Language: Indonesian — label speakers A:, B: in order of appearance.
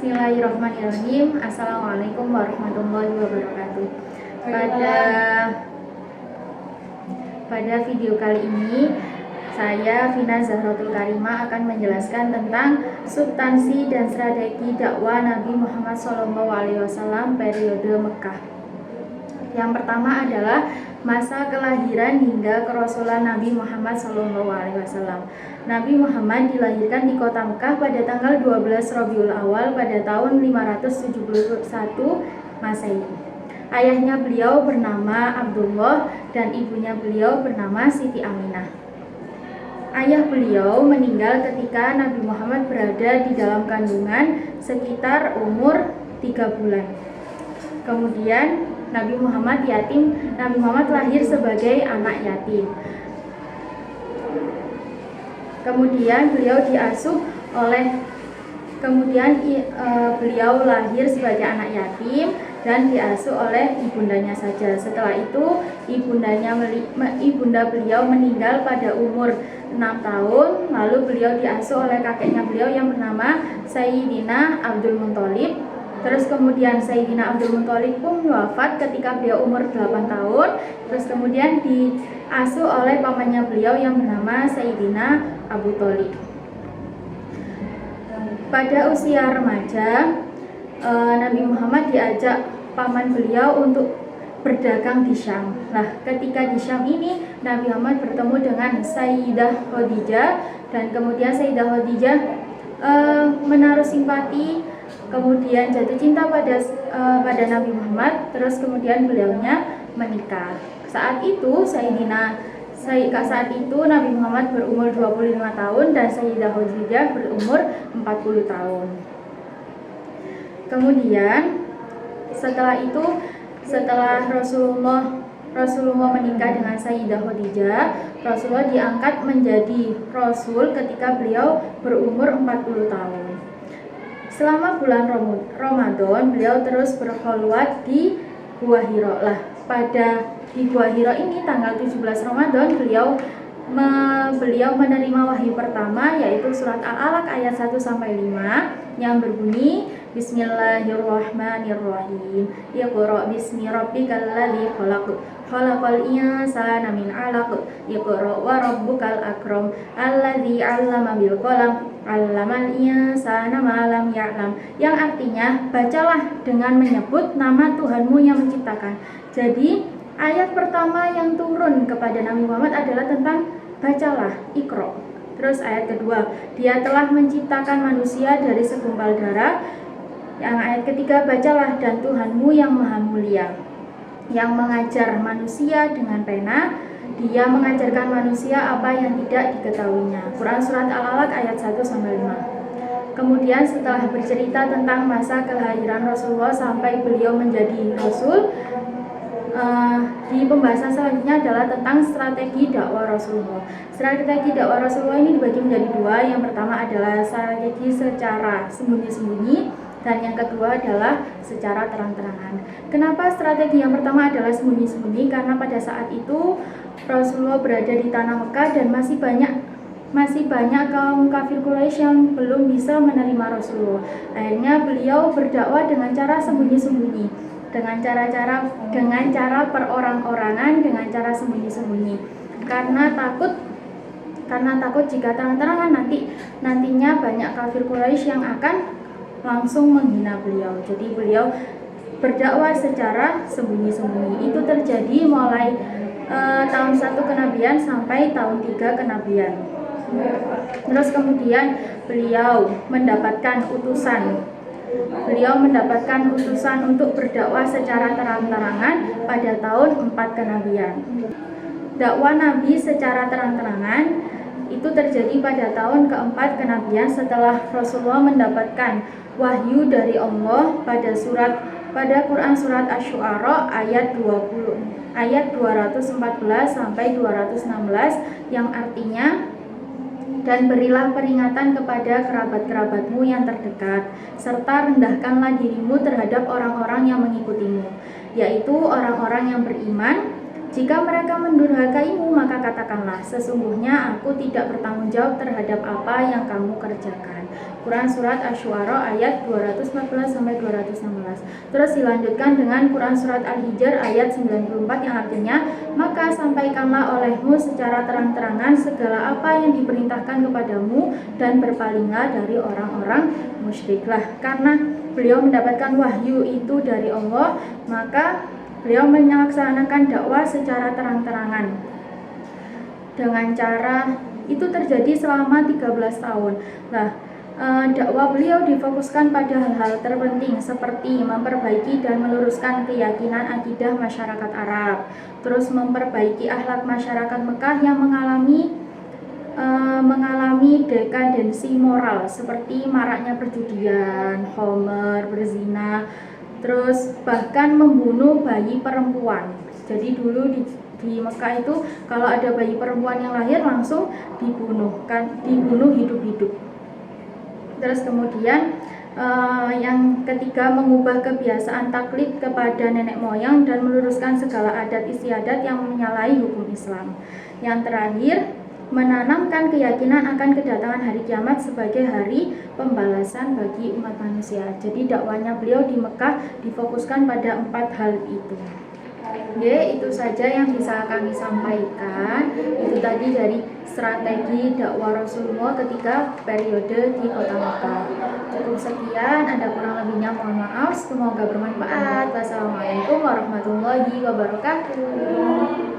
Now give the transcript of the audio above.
A: Bismillahirrahmanirrahim. Assalamualaikum warahmatullahi wabarakatuh. Pada video kali ini saya Vina Zahratul Karimah akan menjelaskan tentang substansi dan strategi dakwah Nabi Muhammad SAW periode Mekah. Yang pertama adalah masa kelahiran hingga kerasulan Nabi Muhammad SAW. Nabi Muhammad dilahirkan di kota Mekah pada tanggal 12 Rabiul Awal pada tahun 571 Masehi. Ayahnya beliau bernama Abdullah dan ibunya beliau bernama Siti Aminah. Ayah beliau meninggal ketika Nabi Muhammad berada di dalam kandungan sekitar umur 3 bulan. Kemudian Nabi Muhammad lahir sebagai anak yatim. Kemudian beliau lahir sebagai anak yatim dan diasuh oleh ibundanya saja. Setelah itu ibunda beliau meninggal pada umur 6 tahun, lalu beliau diasuh oleh kakeknya beliau yang bernama Sayyidina Abdul Muthalib. Terus kemudian Sayyidina Abdul Muthalib pun wafat ketika beliau umur 8 tahun. Terus kemudian diasuh oleh pamannya beliau yang bernama Sayyidina Abu Thalib. Pada usia remaja, Nabi Muhammad diajak paman beliau untuk berdagang di Syam. Nah, ketika di Syam ini Nabi Muhammad bertemu dengan Sayyidah Khadijah, dan kemudian Sayyidah Khadijah menaruh simpati, kemudian jatuh cinta pada Nabi Muhammad. Terus kemudian beliaunya menikah. Saat itu Nabi Muhammad berumur 25 tahun dan Sayyidah Khadijah berumur 40 tahun. Kemudian setelah Rasulullah menikah dengan Sayyidah Khadijah, Rasulullah diangkat menjadi Rasul ketika beliau berumur 40 tahun. Selama bulan Ramadan, beliau terus berkholwat di Gua Hira. Di Gua Hira ini tanggal 17 Ramadan beliau menerima wahyu pertama, yaitu surat Al-Alaq ayat 1-5 yang berbunyi Bismillahirrahmanirrahim. Iqra bismi rabbikal ladzi khalaq, khalaqal insana min 'alaq, iqra wa rabbukal akram, alladzi 'allama bil qalam, 'allamal insana ma lam ya'lam. Yang artinya, bacalah dengan menyebut nama Tuhanmu yang menciptakan. Jadi ayat pertama yang turun kepada Nabi Muhammad adalah tentang bacalah, Iqra. Terus ayat kedua, dia telah menciptakan manusia dari segumpal darah. Yang ayat ketiga, bacalah, dan Tuhanmu yang maha mulia, yang mengajar manusia dengan pena, dia mengajarkan manusia apa yang tidak diketahuinya. Quran surat Al-Alaq ayat 1-5. Kemudian setelah bercerita tentang masa kelahiran Rasulullah sampai beliau menjadi Rasul, di pembahasan selanjutnya adalah tentang strategi dakwah Rasulullah. Strategi dakwah Rasulullah ini dibagi menjadi dua. Yang pertama adalah strategi secara sembunyi-sembunyi, dan yang kedua adalah secara terang-terangan. Kenapa strategi yang pertama adalah sembunyi-sembunyi? Karena pada saat itu Rasulullah berada di tanah Mekah dan masih banyak kaum kafir Quraisy yang belum bisa menerima Rasulullah. Akhirnya beliau berdakwah dengan cara sembunyi-sembunyi, dengan cara perorang-orangan, dengan cara sembunyi-sembunyi, karena takut jika terang-terangan nantinya banyak kafir Quraisy yang akan langsung menghina beliau. Jadi beliau berdakwah secara sembunyi-sembunyi. Itu terjadi mulai tahun 1 kenabian sampai tahun 3 kenabian. Terus kemudian beliau mendapatkan utusan untuk berdakwah secara terang-terangan pada tahun 4 kenabian. Dakwah Nabi secara terang-terangan itu terjadi pada tahun keempat kenabian setelah Rasulullah mendapatkan wahyu dari Allah pada Quran surat Asy-Syu'ara ayat 214 sampai 216 yang artinya, dan berilah peringatan kepada kerabat-kerabatmu yang terdekat, serta rendahkanlah dirimu terhadap orang-orang yang mengikutimu, yaitu orang-orang yang beriman. Jika mereka mendurhakaimu, maka katakanlah, sesungguhnya aku tidak bertanggung jawab terhadap apa yang kamu kerjakan. Quran Surat Asy-Syu'ara ayat 214-216. Terus dilanjutkan dengan Quran Surat Al-Hijr ayat 94 yang artinya, maka sampaikanlah olehmu secara terang-terangan segala apa yang diperintahkan kepadamu dan berpalinglah dari orang-orang musyriklah. Karena beliau mendapatkan wahyu itu dari Allah, maka beliau melaksanakan dakwah secara terang-terangan. Dengan cara itu terjadi selama 13 tahun. Nah, dakwah beliau difokuskan pada hal-hal terpenting seperti memperbaiki dan meluruskan keyakinan akidah masyarakat Arab, terus memperbaiki akhlak masyarakat Mekah yang mengalami dekadensi moral seperti maraknya perjudian, homer, berzina, terus bahkan membunuh bayi perempuan. Jadi dulu di Mekah itu kalau ada bayi perempuan yang lahir langsung dibunuh hidup-hidup. Terus kemudian yang ketiga, mengubah kebiasaan taklid kepada nenek moyang dan meluruskan segala adat istiadat yang menyalahi hukum Islam. Yang terakhir, menanamkan keyakinan akan kedatangan hari kiamat sebagai hari pembalasan bagi umat manusia. Jadi dakwahnya beliau di Mekah difokuskan pada 4 hal itu. Oke, itu saja yang bisa kami sampaikan. Itu tadi dari strategi dakwah Rasulullah ketika periode di Kota Mekah. Cukup sekian, ada kurang lebihnya mohon maaf. Semoga bermanfaat. Wassalamualaikum warahmatullahi wabarakatuh.